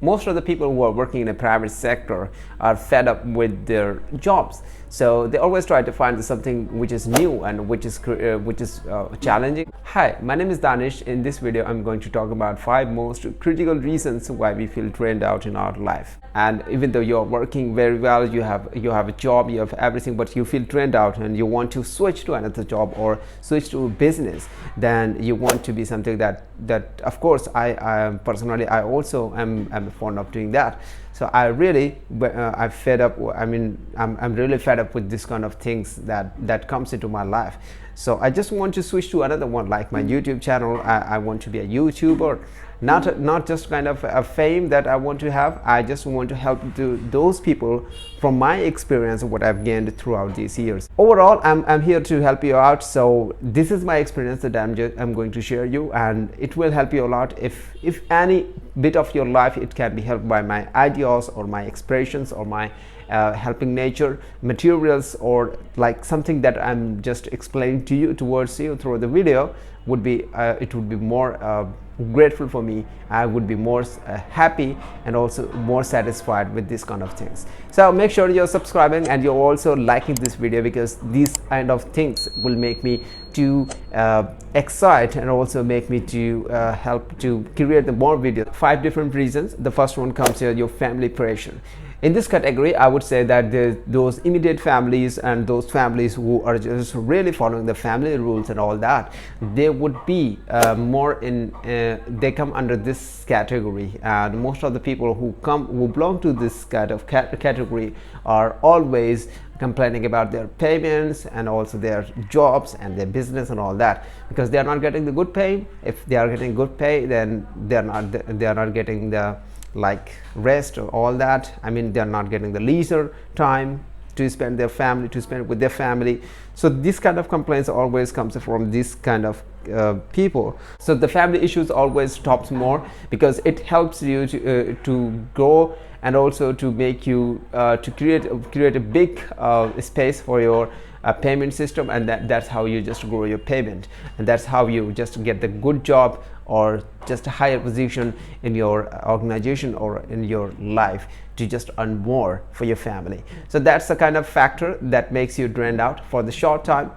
most of the people who are working in a private sector are fed up with their jobs, so they always try to find something which is new and which is challenging. Hi, my name is Danish. In this video I'm going to talk about 5 most critical reasons why we feel drained out in our life. And even though you're working very well, you have a job, you have everything, but you feel drained out and you want to switch to another job or switch to business, then you want to be something that of course I personally I also am fond of doing that. So I'm fed up. I'm really fed up with this kind of things that comes into my life. So I just want to switch to another one, like my YouTube channel. I want to be a YouTuber, not just kind of a fame that I want to have. I just want to help those people from my experience of what I've gained throughout these years. Overall, I'm here to help you out. So this is my experience that I'm going to share you, and it will help you a lot. If any bit of your life it can be helped by my ideas or my expressions or my helping nature materials, or like something that I'm just explaining to you towards you through the video, would be it would be more grateful for me. I would be more happy and also more satisfied with this kind of things. So make sure you're subscribing and you're also liking this video, because these kind of things will make me to excite and also make me to help to create the more videos. 5 different reasons. The first one comes here, your family pressure. In this category, I would say that those immediate families and those families who are just really following the family rules and all that, they would be more in they come under this category. And most of the people who belong to this kind of category are always complaining about their payments and also their jobs and their business and all that, because they are not getting the good pay. If they are getting good pay, then they are not getting the like rest or all that. I mean, they're not getting the leisure time to spend with their family. So this kind of complaints always comes from this kind of people. So the family issues always tops more, because it helps you to grow and also to make you to create a big space for your payment system, and that's how you just grow your payment, and that's how you just get the good job or just a higher position in your organization or in your life to just earn more for your family. So that's the kind of factor that makes you drained out for the short time,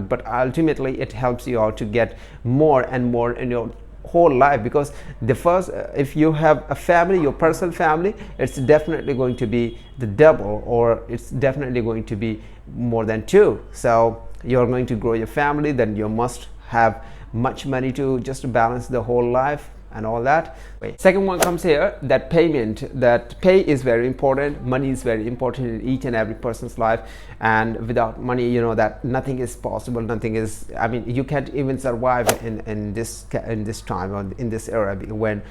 but ultimately it helps you out to get more and more in your whole life. Because the first, if you have a family, your personal family, it's definitely going to be the double, or it's definitely going to be more than 2. So you're going to grow your family, then you must have much money to just balance the whole life and all that. Second one comes here, that payment. That pay is very important. Money is very important in each and every person's life, and without money, you know that nothing is possible. Nothing is, I mean, you can't even survive in this time or in this era, when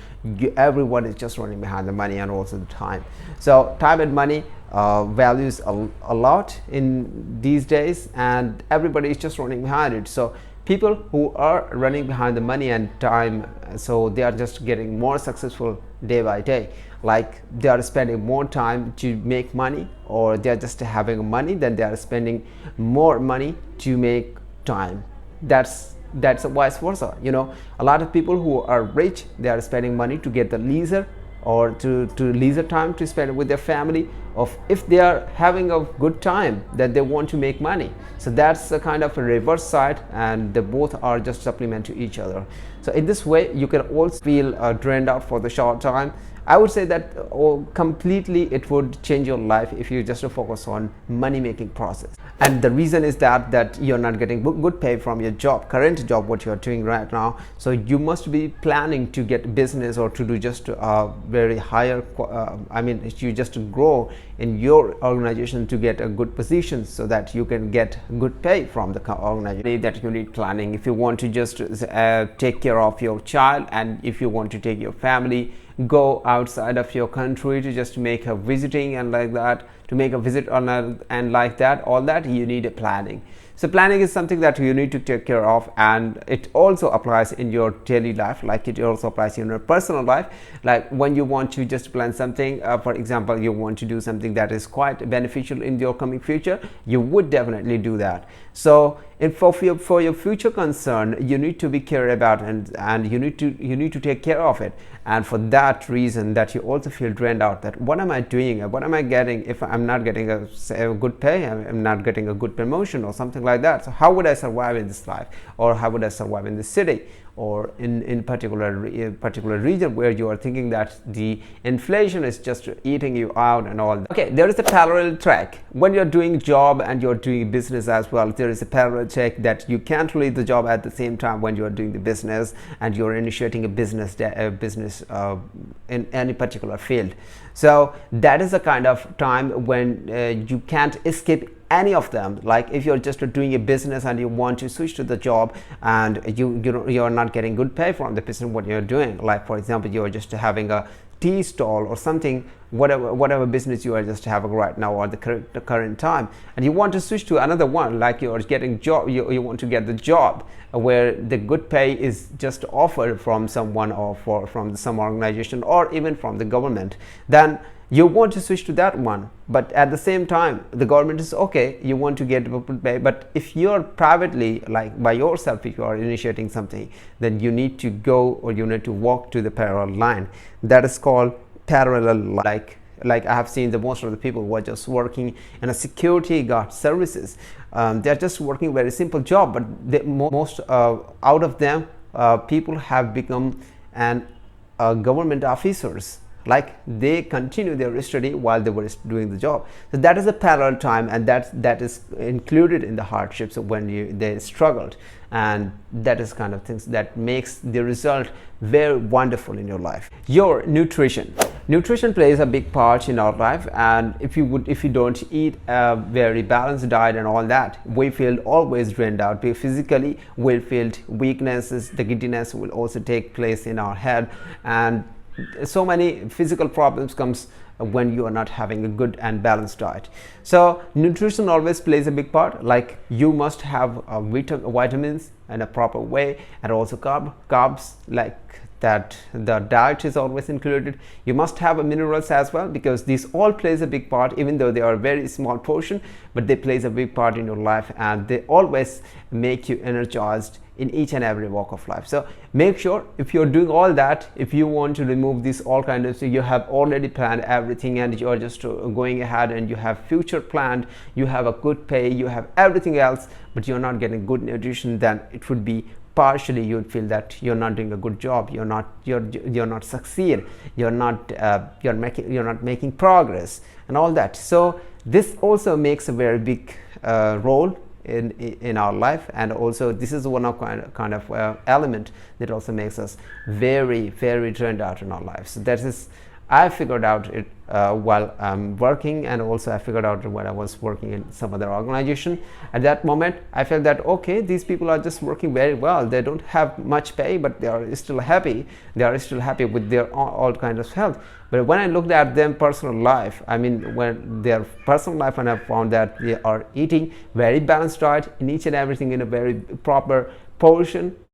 everyone is just running behind the money and also the time. So time and money values a lot in these days, and everybody is just running behind it. So people who are running behind the money and time, so they are just getting more successful day by day. Like they are spending more time to make money, or they are just having money, then they are spending more money to make time. That's vice versa. You know, a lot of people who are rich, they are spending money to get the leisure or to leisure time to spend with their family. Of if they are having a good time, then they want to make money. So that's a kind of a reverse side, and they both are just supplement to each other. So in this way, you can also feel drained out for the short time. I would say that completely it would change your life if you just focus on money making process. And the reason is that you're not getting good pay from your current job, what you're doing right now. So you must be planning to get business or to do just very higher, you just grow in your organization to get a good position, so that you can get good pay from the organization. That you need planning. If you want to just take care of your child, and if you want to take your family, go outside of your country to just make a visiting and like that, to make a visit on and like that, all that you need a planning. So planning is something that you need to take care of, and it also applies in your daily life, like it also applies in your personal life. Like when you want to just plan something, for example, you want to do something that is quite beneficial in your coming future, you would definitely do that. So for your future concern, you need to be cared about, and you need to take care of it. And for that reason, that you also feel drained out, that what am I doing, what am I getting if I'm not getting a good pay, I'm not getting a good promotion or something like that. So how would I survive in this life, or how would I survive in this city, or in particular region where you are thinking that the inflation is just eating you out and all that. Okay, there is a parallel track when you're doing job and you're doing business as well. There is a parallel track that you can't leave the job at the same time when you're doing the business and you're initiating a business in any particular field. So that is a kind of time when you can't escape any of them. Like if you're just doing a business and you want to switch to the job, and you're not getting good pay from the business what you're doing, like for example you're just having a tea stall or something, whatever business you are just having right now or the current time, and you want to switch to another one, like you're getting job, you want to get the job where the good pay is just offered from someone, or from some organization, or even from the government, then you want to switch to that one. But at the same time the government is okay, you want to get good pay. But if you're privately, like by yourself, if you are initiating something, then you need to go, or you need to walk to the parallel line. That is called parallel. Like I have seen the most of the people who are just working in a security guard services, they're just working very simple job, but most out of them people have become government officers. Like they continue their study while they were doing the job. So that is a parallel time, and that is included in the hardships of when they struggled, and that is kind of things that makes the result very wonderful in your life. Your nutrition plays a big part in our life, and if you don't eat a very balanced diet and all that, we feel always drained out. Physically we'll feel weaknesses, the giddiness will also take place in our head, and so many physical problems comes when you are not having a good and balanced diet. So nutrition always plays a big part. Like you must have vitamins in a proper way, and also carbs, like that the diet is always included. You must have minerals as well, because these all plays a big part, even though they are a very small portion, but they plays a big part in your life, and they always make you energized in each and every walk of life. So make sure, if you're doing all that, if you want to remove this all kind of, so you have already planned everything, and you're just going ahead, and you have future planned, you have a good pay, you have everything else, but you're not getting good nutrition, then it would be partially you would feel that you're not doing a good job, you're not succeed, you're not making progress and all that. So this also makes a very big role in our life, and also this is one of kind of element that also makes us very drained out in our lives. So that is, I figured out it while I'm working, and also I figured out when I was working in some other organization. At that moment I felt that okay, these people are just working very well, they don't have much pay, but they are still happy, with their all kinds of health. But when I looked at them personal life, I mean when their personal life, and I found that they are eating very balanced diet in each and everything in a very proper portion,